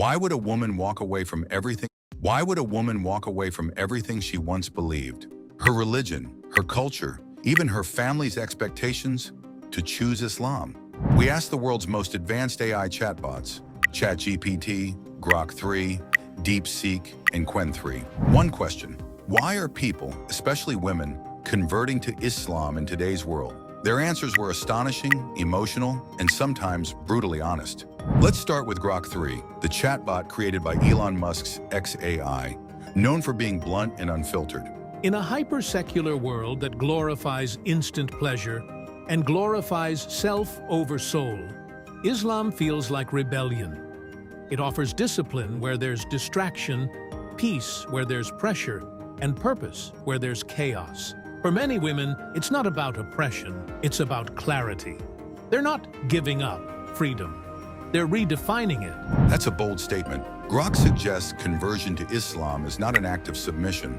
Why would a woman walk away from everything? Why would a woman walk away from everything she once believed? Her religion, her culture, even her family's expectations, to choose Islam? We asked the world's most advanced AI chatbots, ChatGPT, Grok 3, DeepSeek, and Qwen 3. One question: why are people, especially women, converting to Islam in today's world? Their answers were astonishing, emotional, and sometimes brutally honest. Let's start with Grok 3, the chatbot created by Elon Musk's xAI, known for being blunt and unfiltered. In a hyper-secular world that glorifies instant pleasure and glorifies self over soul, Islam feels like rebellion. It offers discipline where there's distraction, peace where there's pressure, and purpose where there's chaos. For many women, it's not about oppression, it's about clarity. They're not giving up freedom. They're redefining it. That's a bold statement. Grok suggests conversion to Islam is not an act of submission,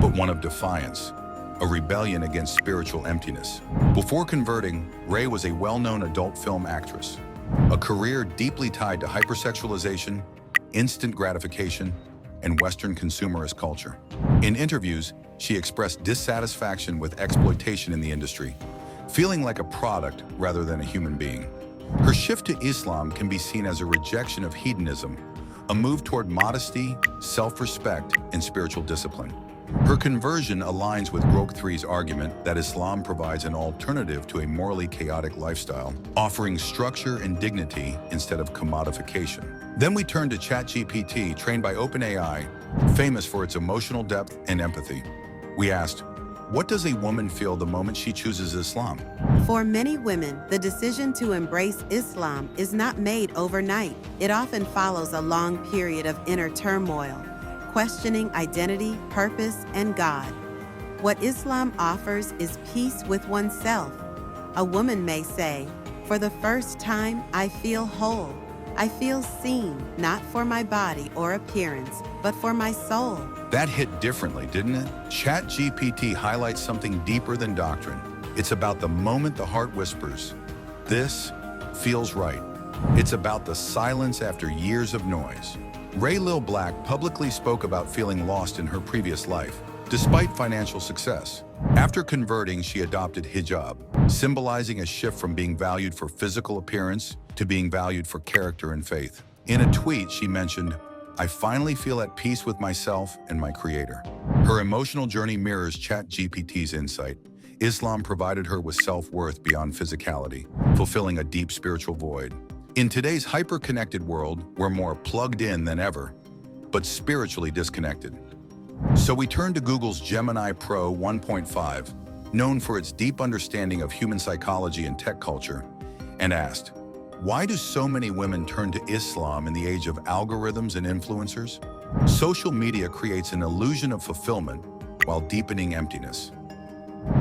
but one of defiance, a rebellion against spiritual emptiness. Before converting, Ray was a well-known adult film actress, a career deeply tied to hypersexualization, instant gratification, and Western consumerist culture. In interviews, she expressed dissatisfaction with exploitation in the industry, feeling like a product rather than a human being. Her shift to Islam can be seen as a rejection of hedonism, a move toward modesty, self-respect, and spiritual discipline. Her conversion aligns with Grok 3's argument that Islam provides an alternative to a morally chaotic lifestyle, offering structure and dignity instead of commodification. Then we turn to ChatGPT, trained by OpenAI, famous for its emotional depth and empathy. We asked, what does a woman feel the moment she chooses Islam? For many women, the decision to embrace Islam is not made overnight. It often follows a long period of inner turmoil, questioning identity, purpose, and God. What Islam offers is peace with oneself. A woman may say, "For the first time, I feel whole. I feel seen, not for my body or appearance, but for my soul." That hit differently, didn't it? ChatGPT highlights something deeper than doctrine. It's about the moment the heart whispers, "This feels right." It's about the silence after years of noise. Ray Lil Black publicly spoke about feeling lost in her previous life, despite financial success. After converting, she adopted hijab, symbolizing a shift from being valued for physical appearance to being valued for character and faith. In a tweet, she mentioned, "I finally feel at peace with myself and my creator." Her emotional journey mirrors ChatGPT's insight. Islam provided her with self-worth beyond physicality, fulfilling a deep spiritual void. In today's hyper-connected world, we're more plugged in than ever, but spiritually disconnected. So we turn to Google's Gemini Pro 1.5, known for its deep understanding of human psychology and tech culture, and asked, why do so many women turn to Islam in the age of algorithms and influencers? Social media creates an illusion of fulfillment while deepening emptiness.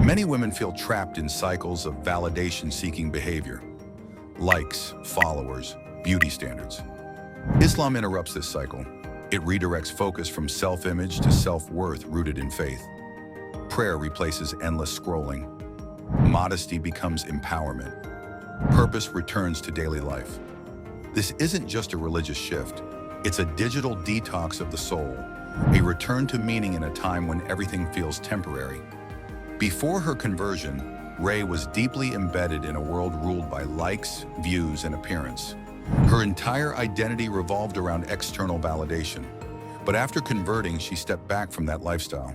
Many women feel trapped in cycles of validation-seeking behavior. Likes, followers, beauty standards. Islam interrupts this cycle. It redirects focus from self-image to self-worth rooted in faith. Prayer replaces endless scrolling. Modesty becomes empowerment. Purpose returns to daily life. This isn't just a religious shift. It's a digital detox of the soul, a return to meaning in a time when everything feels temporary. Before her conversion, Ray was deeply embedded in a world ruled by likes, views, and appearance. Her entire identity revolved around external validation. But after converting, she stepped back from that lifestyle.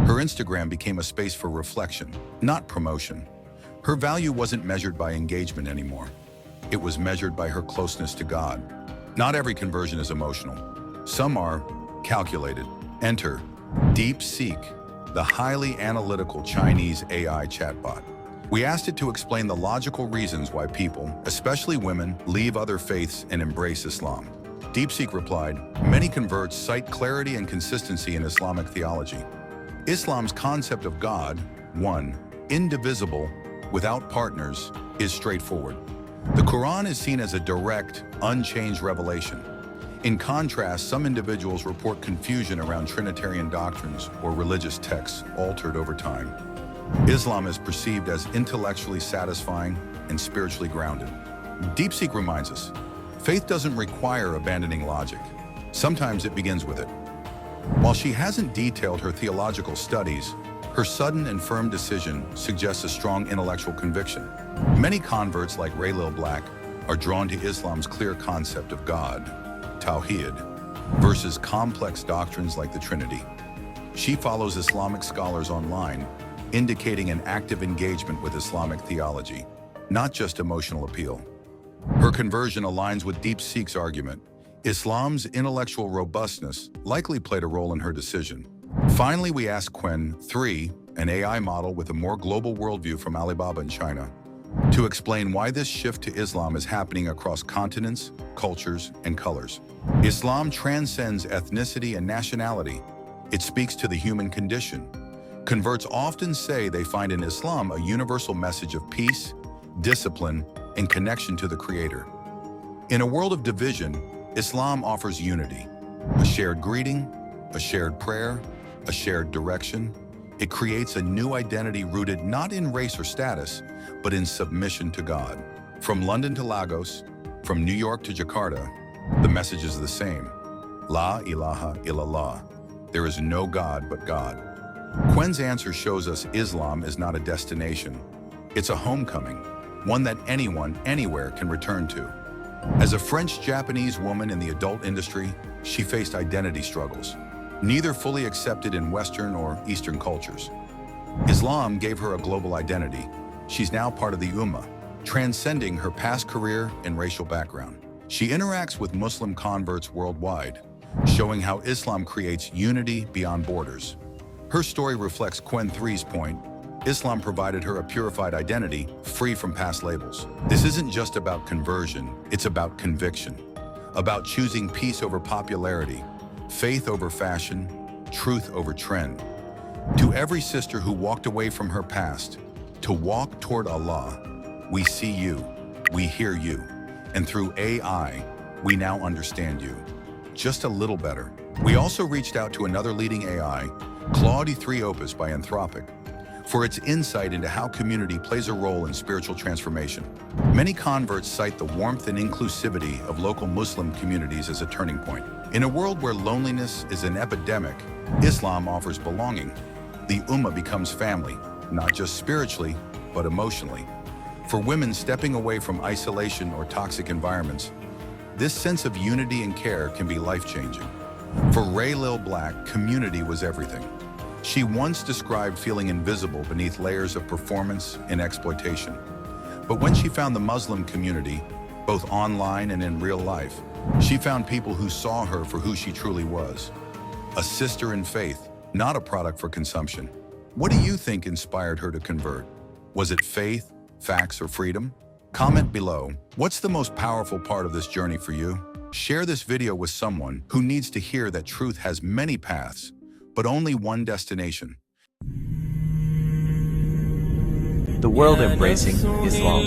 Her Instagram became a space for reflection, not promotion. Her value wasn't measured by engagement anymore. It was measured by her closeness to God. Not every conversion is emotional. Some are calculated. Enter DeepSeek, the highly analytical Chinese AI chatbot. We asked it to explain the logical reasons why people, especially women, leave other faiths and embrace Islam. DeepSeek replied, many converts cite clarity and consistency in Islamic theology. Islam's concept of God, one, indivisible, without partners, is straightforward. The Quran is seen as a direct, unchanged revelation. In contrast, some individuals report confusion around Trinitarian doctrines or religious texts altered over time. Islam is perceived as intellectually satisfying and spiritually grounded. DeepSeek reminds us, Faith doesn't require abandoning logic. Sometimes it begins with it. While she hasn't detailed her theological studies, her sudden and firm decision suggests a strong intellectual conviction. Many converts like Raylil Black are drawn to Islam's clear concept of God, Tawhid, versus complex doctrines like the Trinity. She follows Islamic scholars online, indicating an active engagement with Islamic theology, not just emotional appeal. Her conversion aligns with DeepSeek's argument. Islam's intellectual robustness likely played a role in her decision. Finally, we ask Qwen 3, an AI model with a more global worldview from Alibaba in China, to explain why this shift to Islam is happening across continents, cultures, and colors. Islam transcends ethnicity and nationality. It speaks to the human condition. Converts often say they find in Islam a universal message of peace, discipline, and connection to the Creator. In a world of division, Islam offers unity, a shared greeting, a shared prayer, a shared direction. It creates a new identity rooted not in race or status, but in submission to God. From London to Lagos, from New York to Jakarta, the message is the same. La ilaha illallah. There is no God but God. Qwen's answer shows us Islam is not a destination. It's a homecoming, one that anyone, anywhere can return to. As a French-Japanese woman in the adult industry, she faced identity struggles, neither fully accepted in Western or Eastern cultures. Islam gave her a global identity. She's now part of the Ummah, transcending her past career and racial background. She interacts with Muslim converts worldwide, showing how Islam creates unity beyond borders. Her story reflects Qwen 3's point. Islam provided her a purified identity, free from past labels. This isn't just about conversion, it's about conviction, about choosing peace over popularity, faith over fashion, truth over trend. To every sister who walked away from her past, to walk toward Allah, we see you, we hear you, and through AI, we now understand you. Just a little better. We also reached out to another leading AI, Claude 3 Opus by Anthropic, for its insight into how community plays a role in spiritual transformation. Many converts cite the warmth and inclusivity of local Muslim communities as a turning point. In a world where loneliness is an epidemic, Islam offers belonging. The Ummah becomes family, not just spiritually, but emotionally. For women stepping away from isolation or toxic environments, this sense of unity and care can be life-changing. For Raylil Black, community was everything. She once described feeling invisible beneath layers of performance and exploitation. But when she found the Muslim community, both online and in real life, she found people who saw her for who she truly was. A sister in faith, not a product for consumption. What do you think inspired her to convert? Was it faith, facts, or freedom? Comment below. What's the most powerful part of this journey for you? Share this video with someone who needs to hear that truth has many paths, but only one destination. The world embracing Islam.